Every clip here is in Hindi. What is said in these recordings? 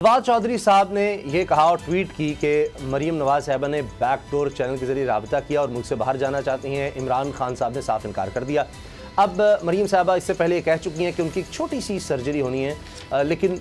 नवाज चौधरी साहब ने यह कहा और ट्वीट की कि मरीम नवाज साहबा ने बैकडोर चैनल के जरिए राब्ता किया और मुल्क से बाहर जाना चाहती हैं। इमरान खान साहब ने साफ इनकार कर दिया। अब मरीम साहबा इससे पहले कह चुकी हैं कि उनकी एक छोटी सी सर्जरी होनी है, लेकिन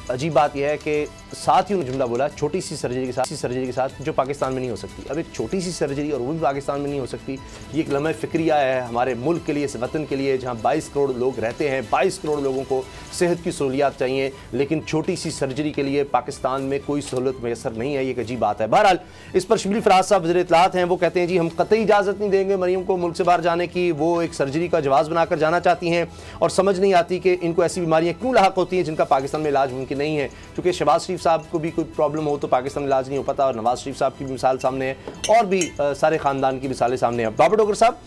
अजीब बात यह है कि साथ ही उन्होंने जुमला बोला छोटी सी सर्जरी के साथ जो पाकिस्तान में नहीं हो सकती। अब एक छोटी सी सर्जरी और वो भी पाकिस्तान में नहीं हो सकती, ये एक लम्हा फ़िक्रिया है हमारे मुल्क के लिए, इस वतन के लिए जहाँ 22 करोड़ लोग रहते हैं। 22 करोड़ लोगों को सेहत की सहूलियात चाहिए, लेकिन छोटी सी सर्जरी के लिए पाकिस्तान में कोई सहूलत मैसर नहीं है। ये एक अजीब बात है। बहरहाल इस पर शबील फराज साहब वज़ीर इत्तलात हैं, वो कहते हैं जी हम कतई इजाज़त नहीं देंगे मरीम को मुल्क से बाहर जाने की। वो एक सर्जरी का जवाज़ बनाकर जाना चाहती हैं और समझ नहीं आती कि इनको ऐसी बीमारियां क्यों लाहक होती हैं जिनका पाकिस्तान में इलाज मुमकिन नहीं है। क्योंकि शहबाज शरीफ साहब को भी कोई प्रॉब्लम हो तो पाकिस्तान में इलाज नहीं हो पाता, और नवाज शरीफ साहब की भी मिसाल सामने है और भी सारे ख़ानदान की मिसालें सामने हैं। बाबर डोगर साहब,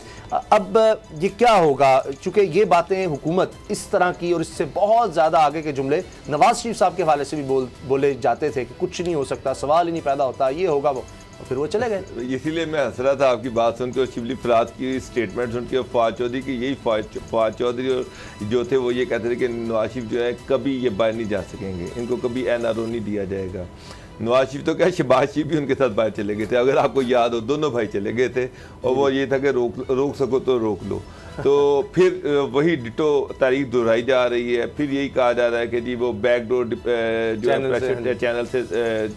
अब ये क्या होगा? चूँकि ये बातें हुकूमत इस तरह की और इससे बहुत ज़्यादा आगे के जुमले नवाज शरीफ साहब के हवाले से भी बोले जाते थे कि कुछ नहीं हो सकता, सवाल ही नहीं पैदा होता, ये होगा वो, और फिर वो चले गए। इसीलिए मैं हंस रहा था आपकी बात सुन के और शिबली फराज की स्टेटमेंट सुन के। फवाद चौधरी की यही फवाद चौधरी और जो थे वो ये कहते थे कि नवाज शरीफ जो है कभी ये बाहर नहीं जा सकेंगे, इनको कभी NRO नहीं दिया जाएगा। नवाज शरीफ तो क्या, शहबाज शरीफ भी उनके साथ बाहर चले गए थे, अगर आपको याद हो, दोनों भाई चले गए थे और वो ये था कि रोक सको तो रोक लो। तो फिर वही डिटो तारीख दोहराई जा रही है। फिर यही कहा जा रहा है कि जी वो बैकडोर जो है प्रेशर चैनल से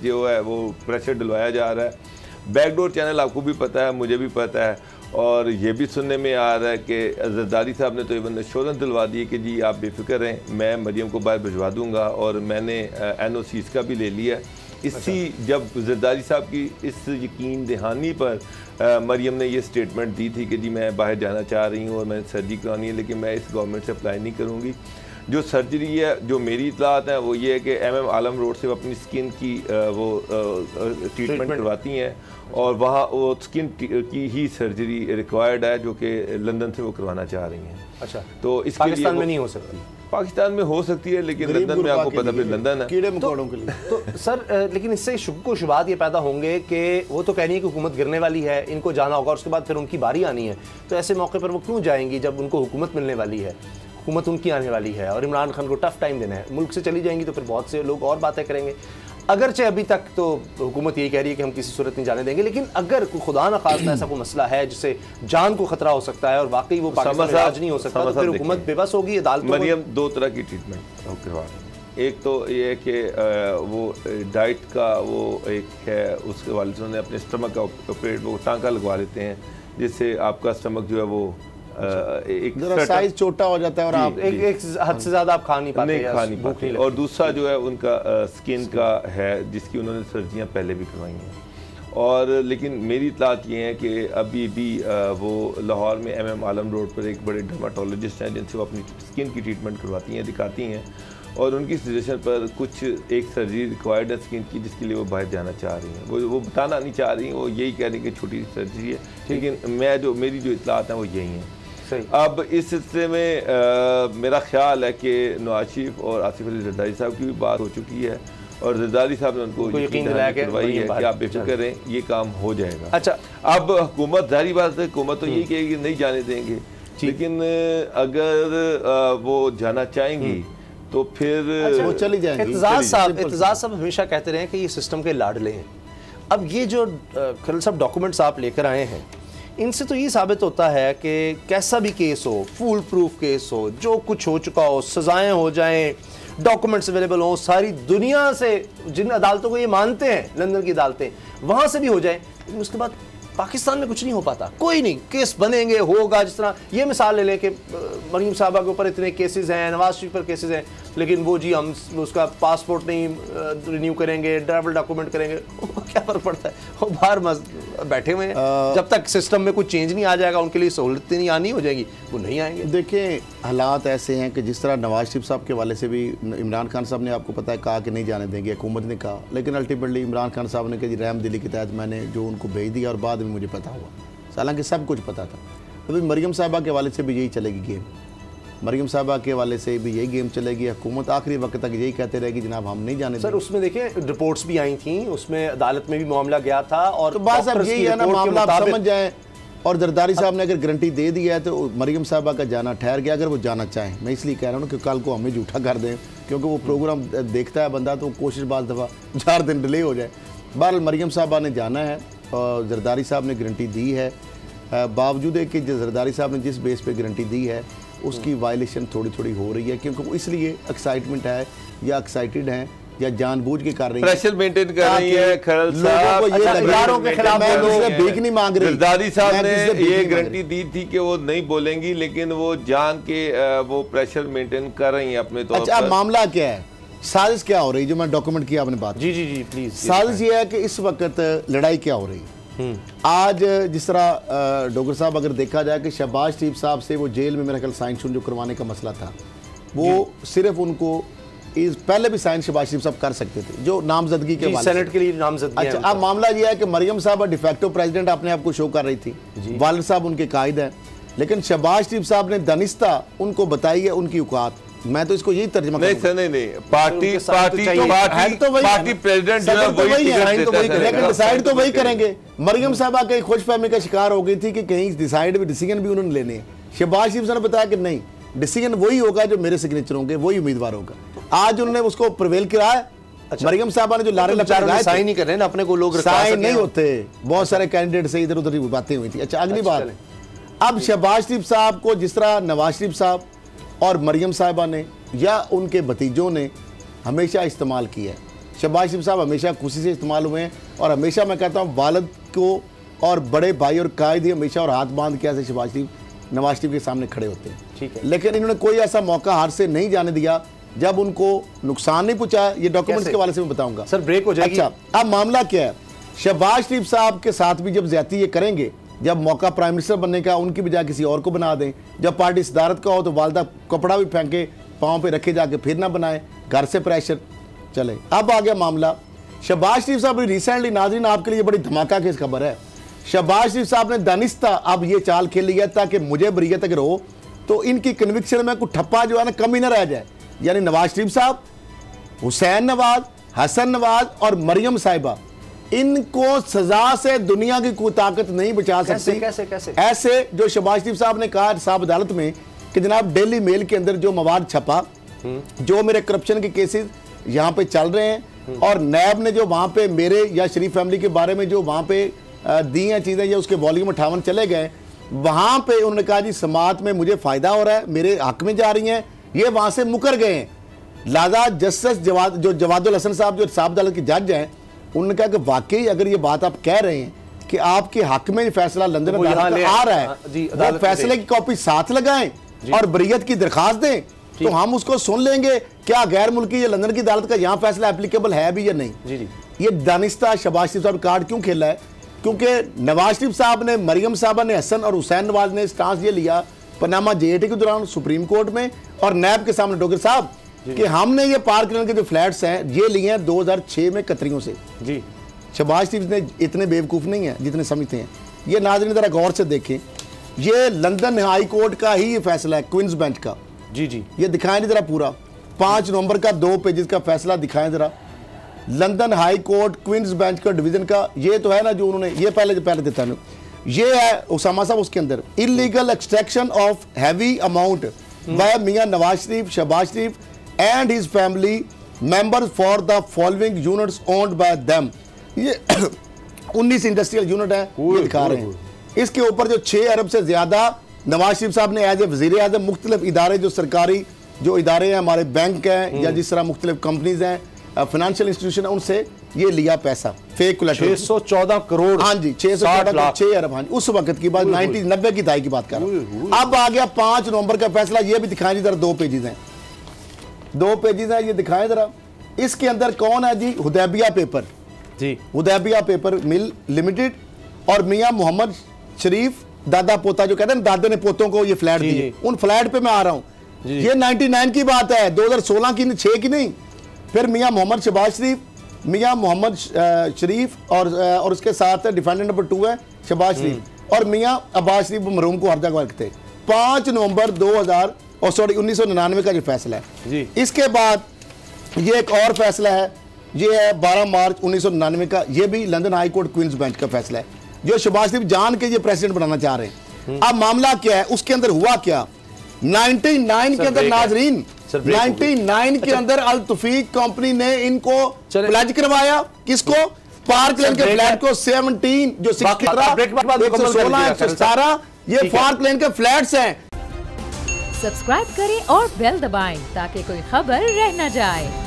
जो है वो प्रेशर डलवाया जा रहा है। बैकडोर चैनल आपको भी पता है, मुझे भी पता है, और ये भी सुनने में आ रहा है कि जरदारी साहब ने तो इवन एश्योरेंस दिलवा दी है कि जी आप बेफिक्र रहें, मैं मरीम को बाहर भिजवा दूंगा, और मैंने NOCs का भी ले लिया। इसी जब जरदारी साहब की इस यकीन दहानी पर मरीम ने ये स्टेटमेंट दी थी कि जी मैं बाहर जाना चाह रही हूँ और मैंने सर्जरी करानी है, लेकिन मैं इस गवर्नमेंट से अप्लाई नहीं करूँगी। जो सर्जरी है, जो मेरी इतलात है वो ये है कि MM आलम रोड से वो अपनी स्किन की वो ट्रीटमेंट करवाती हैं, और वहाँ वो स्किन की ही सर्जरी रिक्वायर्ड है जो कि लंदन से वो करवाना चाह रही हैं। अच्छा, तो इसके पाकिस्तान में नहीं हो सकती? पाकिस्तान में हो सकती है, लेकिन लंदन में आपको पता, फिर लंदन है कीड़े मकोड़ों के लिए। तो सर लेकिन इससे शुक्को शुबात ये पैदा होंगे कि वो तो कह रही है कि हुकूमत गिरने वाली है, इनको जाना होगा, उसके बाद फिर उनकी बारी आनी है। तो ऐसे मौके पर वो क्यों जाएंगी जब उनको हुकूमत मिलने वाली है, हुकूमत उनकी आने वाली है और इमरान खान को टफ टाइम देना है? मुल्क से चली जाएंगी तो फिर बहुत से लोग और बातें करेंगे। अगरचे अभी तक तो हुकूमत यही कह रही है कि हम किसी सूरत नहीं जाने देंगे, लेकिन अगर खुदा न खास्ता ऐसा कोई मसला है जिससे जान को खतरा हो सकता है और वाकई वो पाकिस्तान में इलाज नहीं हो सकता, तो फिर हुकूमत बेबस होगी। मरियम दो तरह की ट्रीटमेंट करवा, एक तो ये है कि वो डाइट का वो एक है, उसके वाले से उन्होंने अपने स्टमक का ऑपरेट वो टांका लगवा लेते हैं, जिससे आपका स्टमक जो है वो एक साइज छोटा हो जाता है और आप एक हद से ज़्यादा आप खा नहीं पाते। और दूसरा जो है उनका स्किन का है, जिसकी उन्होंने सर्जरियाँ पहले भी करवाई हैं। और लेकिन मेरी इतलात ये है कि अभी भी वो लाहौर में MM आलम रोड पर एक बड़े डर्माटोलॉजिस्ट हैं जिनसे वो अपनी स्किन की ट्रीटमेंट करवाती हैं, दिखाती हैं, और उनकी सजेशन पर कुछ एक सर्जरी रिक्वायर्ड है स्किन की, जिसके लिए वो बाहर जाना चाह रही हैं। वो बताना नहीं चाह रही, वो यही कह रही कि छोटी सी सर्जरी है, लेकिन मेरी जो इतलात हैं वो यही हैं। अब इस सिलसिले में मेरा ख्याल है कि नवाज शरीफ और आसिफ अली जरदारी साहब की भी बात हो चुकी है, और जरदारी साहब ने उनको यकीन दिलाया करवाई है कि आप बेफिक्र करें, ये काम हो जाएगा। अच्छा, अब हुकूमत, जाहिर बात है हुकूमत तो यही कहेगी नहीं जाने देंगे, लेकिन अगर वो जाना चाहेंगी तो फिर वो चली जाएंगी। इत्तेजाज साहब हमेशा कहते रहे कि ये सिस्टम के लाडले हैं। अब ये जो खलील साहब डॉक्यूमेंट्स आप लेकर आए हैं, इनसे तो ये साबित होता है कि कैसा भी केस हो, फुल प्रूफ केस हो, जो कुछ हो चुका हो, सजाएं हो जाएं, डॉक्यूमेंट्स अवेलेबल हो, सारी दुनिया से जिन अदालतों को ये मानते हैं, लंदन की अदालतें, वहाँ से भी हो जाए, लेकिन उसके बाद पाकिस्तान में कुछ नहीं हो पाता। कोई नहीं, केस बनेंगे, होगा। जिस तरह ये मिसाल ले लें कि मरीम साहबा के ऊपर इतने केसेस हैं, नवाज शरीफ पर केसेस हैं, लेकिन वो जी हम उसका पासपोर्ट नहीं रिन्यू करेंगे, ट्रैवल डॉक्यूमेंट करेंगे, क्या फ़र्क पड़ता है? वो बाहर बैठे हुए हैं, जब तक सिस्टम में कुछ चेंज नहीं आ जाएगा, उनके लिए सहूलतें नहीं आनी हो जाएंगी, वो नहीं आएंगे। देखिए, हालात ऐसे हैं कि जिस तरह नवाज शरीफ साहब के वाले से भी इमरान खान साहब ने आपको पता है कहा कि नहीं जाने देंगे, हुकूमत ने कहा, लेकिन अल्टीमेटली इमरान खान साहब ने कहा रहम दिली के तहत मैंने जो उनको भेज दिया, और बाद में मुझे पता हुआ, हालांकि सब कुछ पता था। अभी मरीम साहबा के वाले से भी यही चलेगी गेम, मरीम साहबा के वाले से भी यही गेम चलेगी। हुकूमत आखिरी वक्त तक यही कहते रहेगी जनाब हम नहीं जाने। सर उसमें देखिए रिपोर्ट्स भी आई थी, उसमें अदालत में भी मामला गया था, और तो बात साहब यही है ना, मामला आप समझ जाए और जरदारी साहब ने अगर गारंटी दे दी है तो मरियम साहबा का जाना ठहर गया, अगर वो जाना चाहें। मैं इसलिए कह रहा हूँ कि कल को हमें झूठा कर दें, क्योंकि वो प्रोग्राम देखता है बंदा तो कोशिश बात दफ़ा 4 दिन डिले हो जाए। बहरहाल मरियम साहबा ने जाना है और जरदारी साहब ने गारंटी दी है, बावजूद कि जरदारी साहब ने जिस बेस पे गारंटी दी है उसकी वायलेशन थोड़ी थोड़ी हो रही है, क्योंकि वो इसलिए एक्साइटमेंट है या एक्साइटेड हैं या जानबूझ के कर रही है, प्रेशर मेंटेन कर रही है। खरल साहब इदारों के खिलाफ भीख नहीं मांग रही। जरदारी साहब ने ये गारंटी दी थी कि वो नहीं बोलेंगी, लेकिन वो जान के वो प्रेशर मेंटेन कर रही हैं अपने तौर पर। अच्छा, मामला क्या है, साजिश क्या हो रही है, जो मैं डॉक्यूमेंट किया आपने बात। जी जी जी प्लीज। साजिश ये है कि इस वक्त लड़ाई क्या हो रही है। आज जिस तरह डॉक्टर साहब अगर देखा जाए कि शहबाज शरीफ साहब से वो जेल में मेरा ख्याल साइन जो करवाने का मसला था, वो सिर्फ उनको पहले भी साइन शहबाज शरीफ साहब कर सकते थे जो नामजदगी के सेनेट के लिए नामजदगी। अच्छा, अब मामला यह है कि मरियम साहब डिफेक्टिव प्रेसिडेंट अपने आप को शो कर रही थी, वालिद साहब उनके कायद हैं, लेकिन शहबाज शरीफ साहब ने दानिस्ता उनको बताई है उनकी औकात। मैं तो इसको यही तर्जुमा नहीं नहीं पार्टी प्रेसिडेंट जो है लेकिन डिसाइड तो वही करेंगे। मरियम साहबा कहीं खुशफहमी का शिकार हो गई थी कि कहीं डिसीजन भी उन्होंने लेने हैं। शहबाज शरीफ ने बताया कि नहीं, डिसीजन वही होगा जो मेरे सिग्नेचर होंगे, वही उम्मीदवार होगा। आज उन्होंने उसको प्रिवेल किया है। मरियम साहबा ने जो लारे लगाए साइन नहीं कर रहे ना, अपने को लोग साइन नहीं होते, बहुत सारे कैंडिडेट से इधर उधर बातें हुई थी। अच्छा, अगली बात, अब शहबाज शरीफ साहब को जिस तरह नवाज शरीफ साहब और मरियम साहबा ने या उनके भतीजों ने हमेशा इस्तेमाल किया है, शहबाज शरीफ साहब हमेशा खुशी से इस्तेमाल हुए हैं, और हमेशा मैं कहता हूँ वालिद को और बड़े भाई और कायद ही हमेशा और हाथ बांध के ऐसे शहबाज शरीफ नवाज शरीफ के सामने खड़े होते हैं। ठीक है, लेकिन इन्होंने कोई ऐसा मौका हाथ से नहीं जाने दिया जब उनको नुकसान नहीं पहुंचाया। ये डॉक्यूमेंट्स के हवाले से मैं बताऊंगा। सर ब्रेक हो जाएगी। अच्छा, अब मामला क्या है, शहबाज शरीफ साहब के साथ भी जब ज्यादती ये करेंगे, जब मौका प्राइम मिनिस्टर बनने का उनकी बजाय किसी और को बना दें, जब पार्टी सदारत का हो तो वालदा कपड़ा भी फेंके पाँव पे रखे जाके फिर ना बनाए, घर से प्रेशर चले। अब आ गया मामला शहबाज शरीफ साहब। रिसेंटली नाज़रीन आपके लिए बड़ी धमाका की खबर है, शहबाज शरीफ साहब ने दानिस्ता अब ये चाल खेल लिया ताकि मुझे बरीयत अगर हो तो इनकी कन्विक्शन में कुछ ठप्पा जो है ना कमी ना रह जाए। यानी नवाज शरीफ साहब, हुसैन नवाज, हसन नवाज और मरियम साहिबा, इनको सजा से दुनिया की कोई ताकत नहीं बचा सकती। कैसे? ऐसे जो शहबाज शरीफ साहब ने कहा साहब अदालत में कि जनाब डेली मेल के अंदर जो मवाद छपा, जो मेरे करप्शन के केसेस यहाँ पे चल रहे हैं, और नैब ने जो वहाँ पे मेरे या शरीफ फैमिली के बारे में जो वहाँ पे दी हैं चीज़ें, या उसके वॉल्यूम 58 चले गए, वहाँ पे उन्होंने कहा जी समात में मुझे फ़ायदा हो रहा है, मेरे हक में जा रही हैं, ये वहाँ से मुकर गए हैं। लिहाजा जस्टिस जवादुल हसन साहब जो साहब अदालत के जज हैं, उन्होंने कहा कि वाकई अगर ये बात आप कह रहे हैं कि आपके हक में फैसला लंदन अदालत का आ रहा है, वो फैसले की कॉपी साथ लगाएं और बरीयत की दरखास्त दें, तो हम उसको सुन लेंगे क्या गैर मुल्की या लंदन की अदालत का यहाँ फैसला एप्लीकेबल है भी या नहीं। ये दानिस्ता शहबाज शरीफ साहब कार्ड क्यों खेला है? क्योंकि नवाज शरीफ साहब ने, मरियम साहबा ने, हसन और हुसैन नवाज ने स्टांस ये लिया पनामा जेएटी के दौरान सुप्रीम कोर्ट में और नैब के सामने डॉक्टर साहब कि हमने ये पार्क के जो फ्लैट्स हैं ये लिए हैं 2006 में कतरियों से। जी, शहबाज शरीफ ने इतने बेवकूफ़ नहीं है जितने समझते हैं। ये नाज़रीन ज़रा गौर से देखें, ये लंदन हाई कोर्ट का ही ये फैसला है, क्वींस बेंच का। जी, ये दिखाएं जरा पूरा 5 नवंबर का 2 पेजेस का फैसला दिखाएं जरा, London High Court Queen's Bench का डिवीजन का। ये तो है ना जो उन्होंने ये पहले देता है, ये है उसामा साहब, उसके अंदर illegal extraction of heavy amount by Mian Nawaz Sharif, Shahbaz Sharif and his family members for the following units owned by them. ये 19 इंडस्ट्रियल यूनिट है, ये दिखा रहे हैं। इसके ऊपर जो 6 अरब से ज्यादा नवाज शरीफ साहब ने एज ए वज़ीर आज़म मुख्तलिफ इदारे जो सरकारी जो इदारे हैं, हमारे बैंक हैं या जिस तरह मुख्तलिफ कंपनीज हैं, फाइनेंशियल इंस्टीट्यूशन है, उनसे ये लिया पैसा फेक कोलैटरल। 614 करोड़। हाँ जी, 6 अरब। हाँ जी, उस वक्त की बात 90 की दहाई की बात कर रहा हूँ। अब आ गया 5 नवंबर का फैसला, ये भी दिखाएं जरा, 2 पेजेस हैं, 2 पेजेस हैं, ये दिखाएं जरा। इसके अंदर कौन है जी? हुदैबिया पेपर जी, हुदैबिया पेपर मिल लिमिटेड और मियां मोहम्मद शरीफ दादा पोता, जो कहते हैं दादे ने पोतों को ये फ्लैट दिए, उन फ्लैट पे मैं आ रहा हूँ। ये 99 की बात है, 2016 की 6 की नहीं। फिर मियां मोहम्मद शहबाज शरीफ, मियां मोहम्मद शरीफ और उसके साथ डिफेंडेंट नंबर 2 है शहबाज शरीफ और मियां अब्बास शरीफ मरहूम को हर जगह रखते। 5 नवंबर 1999 का जो फैसला है जी। इसके बाद ये एक और फैसला है, ये है 12 मार्च 1999 का, ये भी London High Court Queen's Bench का फैसला है। जो शहबाज शरीफ जान के ये प्रेसिडेंट बनाना चाह रहे हैं। अब मामला क्या है, उसके अंदर हुआ क्या 99 के अंदर नाजरीन, 99 के अंदर अल तौफीक कंपनी ने इनको प्लेज करवाया, किसको, पार्क लेन के फ्लैट को 17 जो 116 117 ये पार्क लेन के फ्लैट्स हैं। सब्सक्राइब करें और बेल दबाएं ताकि कोई खबर रह न जाए।